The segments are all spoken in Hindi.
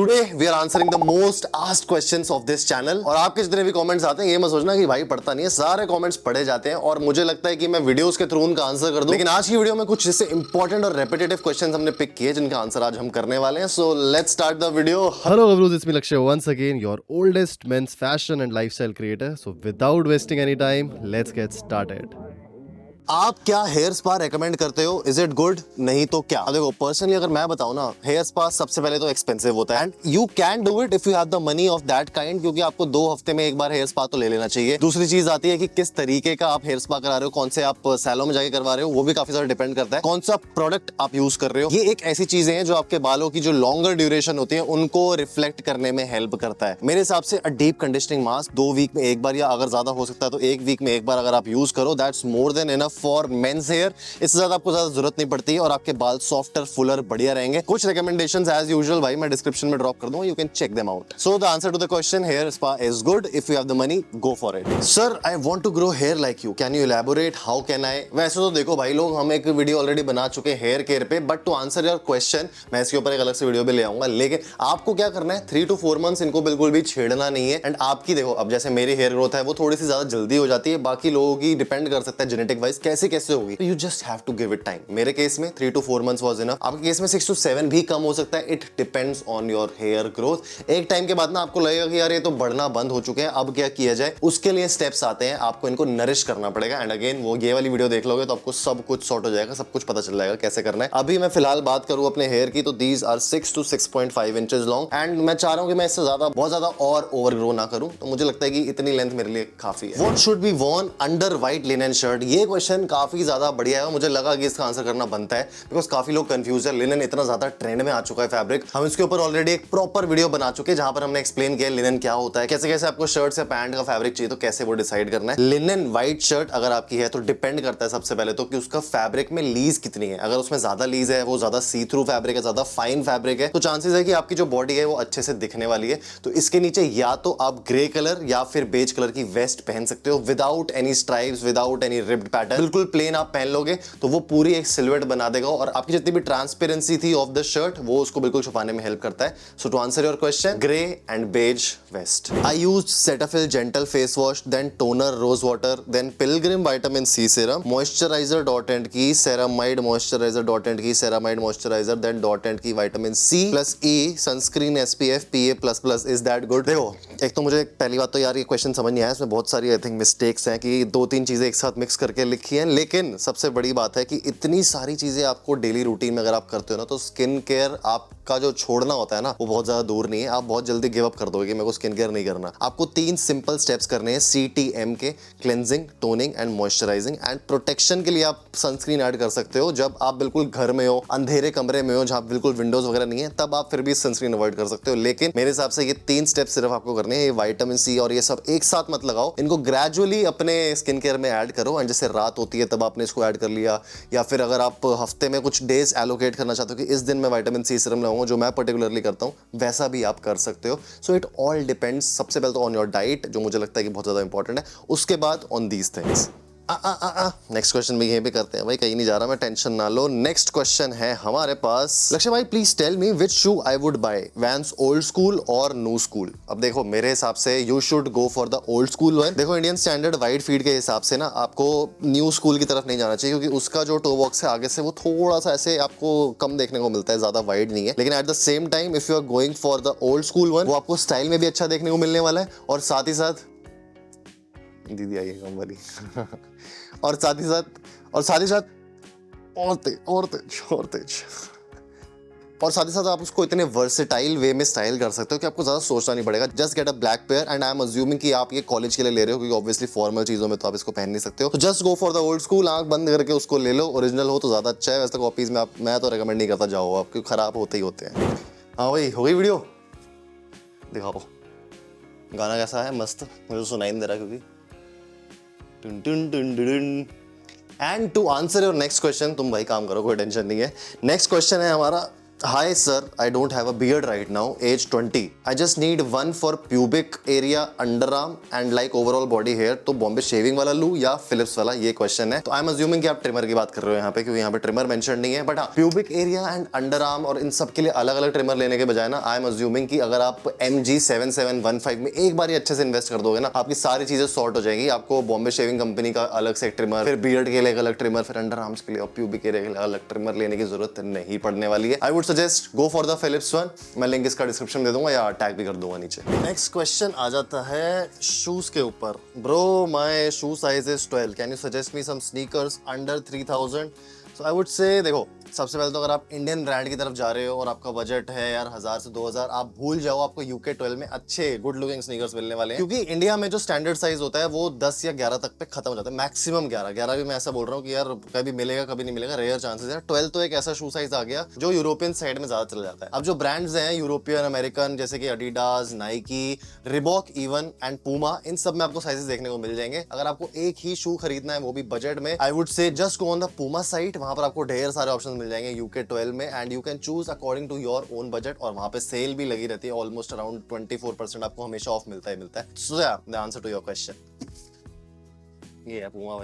Today we are answering the most asked questions of this channel. और आपके जितने भी कमेंट्स आते हैं ये मत सोचना कि भाई पढ़ता नहीं है, सारे कमेंट्स पढ़े जाते हैं और मुझे लगता है कि मैं वीडियोस के थ्रू उनका आंसर कर दूं। लेकिन आज की वीडियो में कुछ जैसे इंपॉर्टेंट और रेपिटेटिव क्वेश्चंस हमने पिक किए जिनका आंसर आज हम करने वाले हैं। So let's start the video. Hello, Gavruz. It's me, Lakshay, once again, your oldest men's fashion and lifestyle creator. So, without wasting any time, let's get started. आप क्या हेयर स्पा रेकमेंड करते हो? Is it good? नहीं तो क्या? देखो पर्सनली अगर मैं बताऊं ना, हेयर स्पा सबसे पहले तो एक्सपेंसिव होता है and you can do it if you have the money of that kind, क्योंकि आपको 2 हफ्ते में एक बार हेयर स्पा तो ले लेना चाहिए। दूसरी चीज आती है कि किस तरीके का आप हेयर स्पा करा रहे हो, कौन से आप सैलून में जाके करवा रहे हो, वो भी काफी ज्यादा डिपेंड करता है। कौन सा प्रोडक्ट आप यूज कर रहे हो, ये एक ऐसी चीजें हैं जो आपके बालों की जो लॉन्गर ड्यूरेशन होती है उनको रिफ्लेक्ट करने में हेल्प करता है। मेरे हिसाब से a deep conditioning mask 2 week में एक बार, या अगर ज्यादा हो सकता है तो 1 वीक में एक बार अगर आप यूज करो, that's more than enough for men's hair. इससे ज्यादा आपको ज्यादा जरूरत नहीं पड़ती है और आपके बाल सॉफ्टर फुलर बढ़िया रहेंगे। कुछ रिकमेंडेशंस एज यूजुअल भाई मैं डिस्क्रिप्शन में ड्रॉप कर दूंगा, you can check them out. So the answer to the question, hair spa is good if you have the money, go for it. Sir I want to grow hair like you, can you elaborate, how can I? वैसे तो देखो भाई लोग, हम एक वीडियो ऑलरेडी बना चुके हैं हेयर केयर पे, but to answer your question मैं इसके ऊपर एक अलग से वीडियो भी ले आऊंगा। लेकिन आपको क्या करना है, 3 to 4 मंथ्स इनको बिल्कुल भी छेड़ना नहीं है। एंड आपकी देखो, अब जैसे मेरी हेयर ग्रोथ है वो थोड़ी सी ज्यादा जल्दी हो जाती है, बाकी लोगों की डिपेंड कर सकता है जेनेटिक वाइज कैसे कैसे होगी। You just have to give it time. मेरे केस में 3 to 4 मंथ्स वाज इनफ। आपके केस में 6 to 7 भी कम हो सकता है। It depends on your hair growth. एक टाइम के बाद ना आपको लगेगा कि यार ये तो बढ़ना बंद हो चुके हैं, अब क्या किया जाए? उसके लिए स्टेप्स आते हैं, आपको इनको नरिश करना पड़ेगा। एंड अगेन वो ये वाली वीडियो देख लोगे तो आपको सब कुछ सॉर्ट हो जाएगा, सब कुछ पता चल जाएगा कैसे करना है। अभी मैं फिलहाल बात करूं अपने हेयर की, तो these are 6 to 6.5 inches long and मैं चाह रहा हूं कि मैं इससे ज्यादा बहुत ज्यादा और ओवर ग्रो ना करूं। तो मुझे लगता है कि इतनी लेंथ मेरे लिए काफी है। What should be Warne under white linen shirt? ये क्वेश्चन काफी ज्यादा बढ़िया है, मुझे लगा कि इसका आंसर करना बनता है बिकॉज काफी लोग कंफ्यूज है। लिनन इतना ज्यादा ट्रेंड में आ चुका है फैब्रिक, हम इसके ऊपर ऑलरेडी एक प्रॉपर वीडियो बना चुके हैं जहां पर हमने एक्सप्लेन किया लिनन क्या होता है, कैसे कैसे आपको शर्ट से पैंट का फैब्रिक चाहिए तो कैसे वो डिसाइड करना है। लिनन व्हाइट शर्ट अगर आपकी है तो डिपेंड करता है सबसे पहले तो कि उसका फैब्रिक में लीज कितनी है। अगर उसमें ज्यादा लीज है, वो ज्यादा सी थ्रू फैब्रिक है, ज्यादा फाइन फैब्रिक है, तो चांसेस है कि आपकी जो बॉडी है वो अच्छे से दिखने वाली है। तो इसके नीचे या तो आप ग्रे कलर या फिर बेज कलर की वेस्ट पहन सकते हो without any stripes, without any ribbed pattern. बिल्कुल प्लेन आप पहन लोगे तो वो पूरी एक सिलुएट बना देगा और आपकी जितनी भी ट्रांसपेरेंसी थी ऑफ द शर्ट वो उसको बिल्कुल छुपाने में हेल्प करता है। So to answer your question, grey and beige vest. I used Cetaphil gentle face wash, then toner rose water, then Pilgrim vitamin C serum, moisturiser Dot and Key, ceramide moisturiser Dot and Key, ceramide moisturiser, then Dot and Key vitamin C plus E, sunscreen SPF PA plus plus. Is that good? देखो एक तो मुझे पहली बात तो यार ये क्वेश्चन समझ नहीं आया, इसमें बहुत सारी आई थिंक मिस्टेक्स हैं कि 2-3 चीजें एक साथ मिक्स करके लिखी हैं। लेकिन सबसे बड़ी बात है कि इतनी सारी चीजें आपको डेली रूटीन में अगर आप करते हो ना तो स्किन केयर आपका जो छोड़ना होता है ना वो बहुत ज्यादा दूर नहीं है। आप बहुत जल्दी गिव अप कर दोगे कि मेरे को स्किन केयर नहीं करना। आपको 3 सिंपल स्टेप्स करने हैं CTM के, cleansing, toning and moisturising. And protection के लिए आप सनस्क्रीन ऐड कर सकते हो जब आप बिल्कुल घर में हो, अंधेरे कमरे में हो जहां बिल्कुल विंडोज वगैरह नहीं है, तब आप फिर भी सनस्क्रीन अवॉइड कर सकते हो। लेकिन मेरे हिसाब से ये 3 स्टेप्स सिर्फ आपको करने हैं। ये विटामिन सी और ये सब एक साथ मत लगाओ, इनको ग्रेजुअली अपने स्किन केयर में ऐड करो। एंड जैसे रात होती है तब आपने इसको ऐड कर लिया, या फिर अगर आप हफ्ते में कुछ डेज एलोकेट करना चाहते हो कि इस दिन मैं विटामिन सी सीरम लगाऊंगा, जो मैं पर्टिकुलरली करता हूं, वैसा भी आप कर सकते हो। सो इट ऑल डिपेंड्स सबसे पहले तो ऑन योर डाइट, जो मुझे लगता है कि बहुत ज्यादा इंपॉर्टेंट है, उसके बाद on these things. Next question भी यहीं पे करते हैं भाई, कहीं नहीं जा रहा मैं, टेंशन ना लो। नेक्स्ट क्वेश्चन है हमारे पास, लक्ष्य भाई please tell me which shoe I would buy, Vans old school और न्यू स्कूल? अब देखो मेरे हिसाब से you should go for the old school one. देखो इंडियन स्टैंडर्ड वाइड फीट के हिसाब से ना आपको न्यू स्कूल की तरफ नहीं जाना चाहिए, क्योंकि उसका जो टो बॉक्स है आगे से वो थोड़ा सा ऐसे आपको कम देखने को मिलता है, ज्यादा वाइड नहीं है। लेकिन at the same time if you are going for the old school one, वो आपको स्टाइल में भी अच्छा देखने को मिलने वाला है और साथ ही साथ दीदी आई है कम वाली और साथ ही साथ और तेज और साथ ही साथ आप उसको इतने वर्सेटाइल वे में स्टाइल कर सकते हो कि आपको ज्यादा सोचना नहीं पड़ेगा। Just get a black pair and I am assuming कि आप ये कॉलेज के लिए ले रहे हो, क्योंकि ऑब्वियसली फॉर्मल चीजों में तो आप इसको पहन नहीं सकते हो। तो just go for the old school, आंख बंद करके उसको ले लो। ओरिजिनल हो तो ज्यादा अच्छा है, वैसे कॉपीज में मैं तो रेकमेंड नहीं करता, जाओ आप, क्योंकि खराब होते ही होते हैं। हाँ भाई हो गई वीडियो, दिखाओ गाना कैसा है? मस्त, मुझे सुनाई नहीं दे रहा क्योंकि टुन टुन टुन टुन। And to answer your next question, तुम भाई काम करो, कोई टेंशन नहीं है। नेक्स्ट क्वेश्चन है हमारा, Hi sir, I don't have a beard right now, age 20. I just need one for pubic area, underarm and like overall body hair. तो बॉम्बे शेविंग वाला लूं या फिलिप्स वाला, ये क्वेश्चन है। तो आई एम अज्यूमिंग कि आप ट्रिमर की बात कर रहे हो यहाँ पे, क्योंकि यहाँ पे ट्रिमर मेंशन नहीं है। बट हाँ, प्यूबिक एरिया एंड अंडरआर्म और इन सब के लिए अलग अलग ट्रिमर लेने के बजाय ना, आई एम अज्यूमिंग कि अगर आप MG7715 में एक बार अच्छे से इन्वेस्ट कर दोगे ना, आपकी सारी चीजें सॉर्ट हो जाएंगी। आपको बॉम्बे शेविंग कंपनी का अलग से एक ट्रिमर, फिर बियर्ड के लिए एक अलग ट्रिमर, फिर अंडर आर्म्स के लिए और प्यूबिक एरिया के लिए अलग ट्रिमर लेने की जरूरत नहीं पड़ने वाली है। I would suggest go for the Philips one. मैं लिंक इसका डिस्क्रिप्शन दे दूंगा या टैग भी कर दूंगा नीचे। नेक्स्ट क्वेश्चन आ जाता है शूज के ऊपर। Bro my shoe size is 12, can you suggest me some sneakers under 3000? So I would say, देखो सबसे पहले तो अगर आप इंडियन ब्रांड की तरफ जा रहे हो और आपका बजट है यार 1000 से 2000, आप भूल जाओ, आपको यूके 12 में अच्छे गुड लुकिंग स्नीकर्स मिलने वाले हैं। क्योंकि इंडिया में जो स्टैंडर्ड साइज होता है वो 10 या 11 तक पे खत्म हो जाता है, मैक्सिमम 11 भी मैं ऐसा बोल रहा हूँ कि यार कभी मिलेगा कभी नहीं मिलेगा, रेयर चांसेस है। 12 तो एक ऐसा शू साइज आ गया जो यूरोपियन साइड में ज्यादा चला जाता है। अब जो ब्रांड्स हैं यूरोपियन अमेरिकन, जैसे कि Adidas, Nike, Reebok even and Puma, इन सब में आपको साइजेस देखने को मिल जाएंगे। अगर आपको एक ही शू खरीदना है वो भी बजट में, आई वुड से just go on the Puma site. वहां पर आपको ढेर सारे ऑप्शन मिल जाएंगे यूके 12 में, and you can choose according to your own budget. और वहां पे सेल भी लगी रहती है, ऑलमोस्ट अराउंड 24% आपको हमेशा ऑफ मिलता है। So yeah the answer to your question ये है पूमा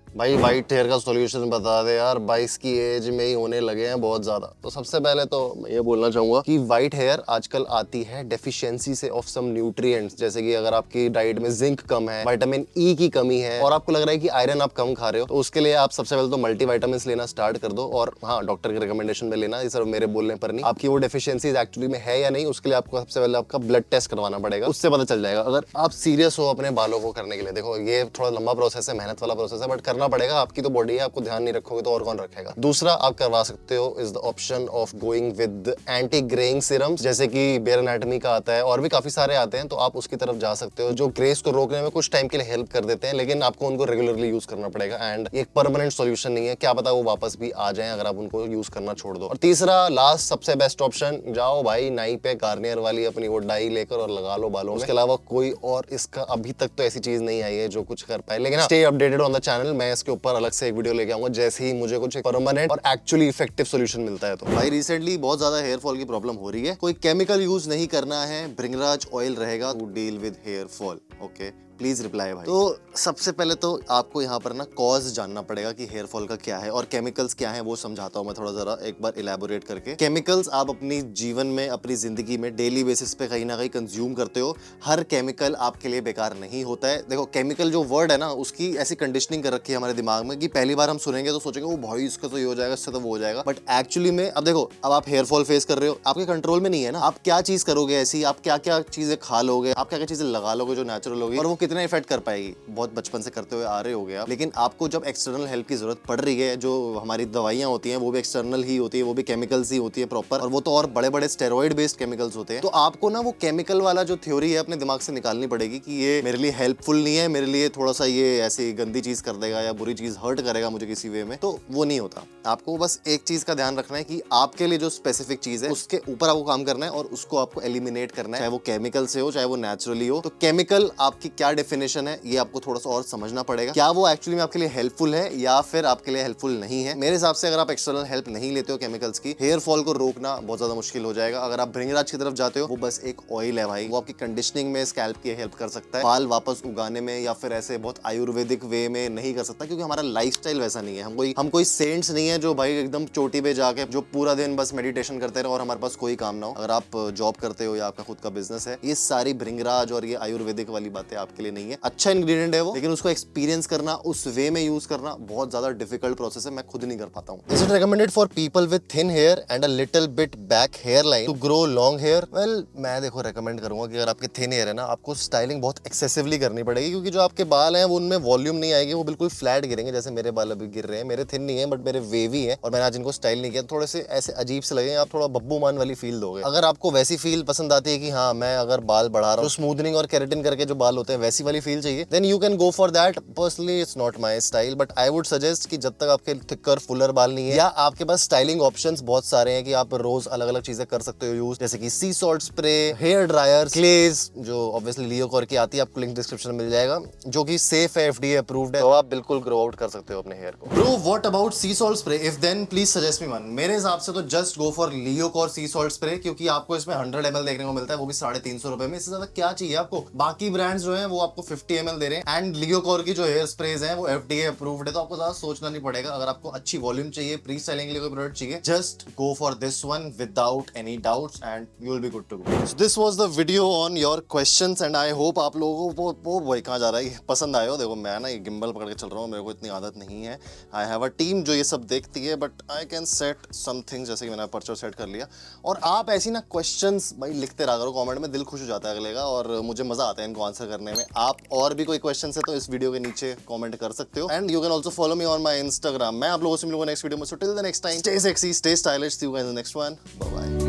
भाई व्हाइट हेयर का सॉल्यूशन बता दे यार, 22 की एज में ही होने लगे हैं बहुत ज्यादा। तो सबसे पहले तो मैं ये बोलना चाहूंगा कि व्हाइट हेयर आजकल आती है डेफिशिएंसी से ऑफ सम न्यूट्रिएंट्स, जैसे कि अगर आपकी डाइट में जिंक कम है, विटामिन ई की कमी है, और आपको लग रहा है कि आयरन आप कम खा रहे हो, तो उसके लिए आप सबसे पहले तो मल्टीविटामिन लेना स्टार्ट कर दो। और हाँ, डॉक्टर के रिकमेंडेशन में लेना, ये सिर्फ मेरे बोलने पर नहीं। आपकी वो डेफिशिएंसी एक्चुअली में है या नहीं, उसके लिए आपको सबसे पहले आपका ब्लड टेस्ट करवाना पड़ेगा, उससे पता चल जाएगा। अगर आप सीरियस हो अपने बालों को करने के लिए, देखो ये थोड़ा लंबा प्रोसेस है, मेहनत वाला प्रोसेस है, बट करना पड़ेगा। आपकी तो बॉडी है, आपको ध्यान नहीं रखोगे तो और कौन रखेगा। दूसरा आप करवा सकते हो is the option of going with anti greying serums, जैसे कि बेयर एनाटॉमी का आता है और भी काफी सारे आते हैं, तो आप उसकी तरफ जा सकते हो, जो ग्रेस को रोकने में कुछ टाइम के लिए हेल्प कर देते हैं, लेकिन आपको उनको रेगुलरली यूज करना पड़ेगा। एंड एक परमानेंट सॉल्यूशन नहीं है, क्या पता वो वापस भी आ जाए अगर आप उनको यूज करना छोड़ दो। और तीसरा लास्ट सबसे बेस्ट ऑप्शन, जाओ भाई नाई पे गार्नियर वाली अपनी वो डाई लेकर और लगा लो बालों में। उसके अलावा कोई और इसका अभी तक तो ऐसी चीज नहीं आई है जो कुछ कर पाए। लेकिन stay updated on the channel, मैं इसके ऊपर अलग से एक वीडियो लेके आऊंगा जैसे ही मुझे कुछ परमानेंट और एक्चुअली इफेक्टिव सॉल्यूशन मिलता है। तो भाई रिसेंटली बहुत ज्यादा हेयर फॉल की प्रॉब्लम हो रही है, कोई केमिकल यूज नहीं करना है, भृंगराज ऑयल रहेगा to deal with hair fall. Okay, please reply भाई। तो सबसे पहले तो आपको यहाँ पर ना कॉज जानना पड़ेगा कि हेयर फॉल का क्या है और केमिकल्स क्या है, वो समझाता हूँ मैं थोड़ा जरा एक बार इलेबोरेट करके। केमिकल्स आप अपनी जीवन में, अपनी जिंदगी में डेली बेसिस पे कहीं ना कहीं कंज्यूम करते हो। हर केमिकल आपके लिए बेकार नहीं होता है। देखो केमिकल जो वर्ड है ना, उसकी ऐसी कंडीशनिंग कर रखी है हमारे दिमाग में कि पहली बार हम सुनेंगे तो सोचेंगे वो भाई इसका तो ये हो जाएगा, इससे तो वो हो जाएगा। बट एक्चुअली में अब देखो, अब आप हेयर फॉल फेस कर रहे हो, आपके कंट्रोल में नहीं है ना। आप क्या चीज करोगे ऐसी, आप क्या क्या चीजें खा लोगे, आप क्या क्या चीजें लगा लोगे जो नेचुरल होगी, और वो कितना इफेक्ट कर पाएगी। बहुत बचपन से करते हुए आ रहे होगे आप, लेकिन आपको जब एक्सटर्नल हेल्प की जरूरत पड़ रही है, जो हमारी दवाइयां होती हैं वो भी एक्सटर्नल ही होती है, वो भी केमिकल्स ही होती है प्रॉपर, और वो तो और बड़े बड़े स्टेरॉइड बेस्ड केमिकल्स होते हैं। तो आपको ना वो केमिकल वाला जो थ्योरी है अपने दिमाग से निकालनी पड़ेगी कि ये मेरे लिए हेल्पफुल नहीं है, मेरे लिए थोड़ा सा ये ऐसी गंदी चीज कर देगा या बुरी चीज हर्ट करेगा मुझे किसी वे में, तो वो नहीं होता। आपको बस एक चीज का ध्यान रखना है कि आपके लिए जो स्पेसिफिक चीज है उसके ऊपर आपको काम करना है और उसको आपको एलिमिनेट करना है, चाहे वो केमिकल से हो चाहे वो नेचुरली हो। तो केमिकल आपकी क्या डेफिनेशन है ये आपको थोड़ा सा और समझना पड़ेगा, क्या वो एक्चुअली में आपके लिए हेल्पफुल है या फिर आपके लिए हेल्पफुल नहीं है। मेरे हिसाब से अगर आप एक्सटर्नल हेल्प नहीं लेते हो केमिकल्स की, हेयर फॉल को रोकना बहुत ज्यादा मुश्किल हो जाएगा। अगर आप भृंगराज की तरफ जाते हो, वो बस एक ऑयल है भाई, वो आपकी कंडीशनिंग में, स्कैल्प की हेल्प कर सकता है, बाल वापस उगाने में या फिर ऐसे बहुत आयुर्वेदिक वे में नहीं कर सकता, क्योंकि हमारा लाइफस्टाइल वैसा नहीं है। हम कोई सेंट्स नहीं है जो भाई एकदम चोटी पे जाके जो पूरा दिन बस मेडिटेशन करते रहे और हमारे पास कोई काम ना हो। अगर आप जॉब करते हो या आपका खुद का बिजनेस है, ये सारी भृंगराज और ये आयुर्वेदिक वाली बातें आपके लिए नहीं है। अच्छा इंग्रेडिएंट है वो, लेकिन उसको एक्सपीरियंस करना, उस वे में यूज करना बहुत ज्यादा डिफिकल्ट प्रोसेस है, मैं खुद नहीं कर पाता हूँ। Is it recommended for people with thin hair and a little bit back hair line to grow long hair? Well, मैं देखो रेकमेंड करूंगा कि अगर आपके थिन हेयर है ना, आपको स्टाइलिंग बहुत एक्सेसिवली करनी पड़ेगी, क्योंकि जो आपके बाल हैं वो उनमें वॉल्यूम नहीं आएगी, वो बिल्कुल फ्लैट गिरेंगे, जैसे मेरे बाल अभी गिर रहे हैं। मेरे थिन नहीं है बट मेरे वेवी है, और मैंने आज इनको स्टाइल नहीं किया, थोड़े से ऐसे अजीब से लगे, आप थोड़ा बब्बू मान वाली फील दोगे। अगर आपको वैसी फील पसंद आती है कि हाँ मैं अगर बाल बढ़ा रहा हूँ, स्मूथनिंग और केराटिन करके जो बाल होते हैं वैसी वैसी वाली फील चाहिए, then you can go for that. Personally it's not my style, but I would suggest कि जब तक आपके थिकर फुलर बाल नहीं है या आपके पास स्टाइलिंग ऑप्शंस बहुत सारे हैं कि आप रोज अलग अलग चीजें कर सकते हो यूज, जैसे कि sea salt spray, hair dryer, clays, जो ऑब्वियसली लियोकॉर की आती है, आपको लिंक डिस्क्रिप्शन में मिल जाएगा, जो कि सेफ है, FDA अप्रूव्ड है, तो आप बिल्कुल ग्रो आउट कर सकते हो अपने हेयर को। Bro what about sea salt spray? If then please suggest me one. मेरे हिसाब से तो जस्ट गो फॉर लियोकॉर सी सॉल्ट स्प्रे, क्योंकि आपको इसमें 100 ml देखने को मिलता है, वो भी 350 रुपए में। इससे ज्यादा क्या चाहिए आपको? बाकी ब्रांड्स जो हैं वो आपको 50 ml दे रहे हैं, एंड लियोकॉर की जो हेयर स्प्रेज हैं वो FDA अप्रूव्ड है, तो आपको ज्यादा सोचना नहीं पड़ेगा। अगर आपको अच्छी वॉल्यूम चाहिए, प्री स्टाइलिंग के लिए कोई प्रोडक्ट चाहिए, just go for this one without any doubts and you will be good to go. This was the video on your questions and I hope आप लोगों को वो भाई कहाँ जा रहा है पसंद आए हो। देखो मैं ना ये गिम्बल पकड़ के चल रहा हूँ, मेरे को इतनी आदत नहीं है। आई हैव अ टीम जो ये सब देखती है, but I can set some things, जैसे कि मैंने अपर्चर सेट कर लिया। और आप ऐसी ना क्वेश्चंस भाई लिखते रहा करो कमेंट में, दिल खुश हो जाता है अगले का, और मुझे मजा आता है इनको आंसर करने में। आप और भी कोई क्वेश्चन है तो इस वीडियो के नीचे कमेंट कर सकते हो, and you can also follow me on my Instagram. मैं आप लोगों से मिलूंगा नेक्स्ट वीडियो में, so till the next time, stay sexy, stay stylish, see you guys in the next one, bye bye.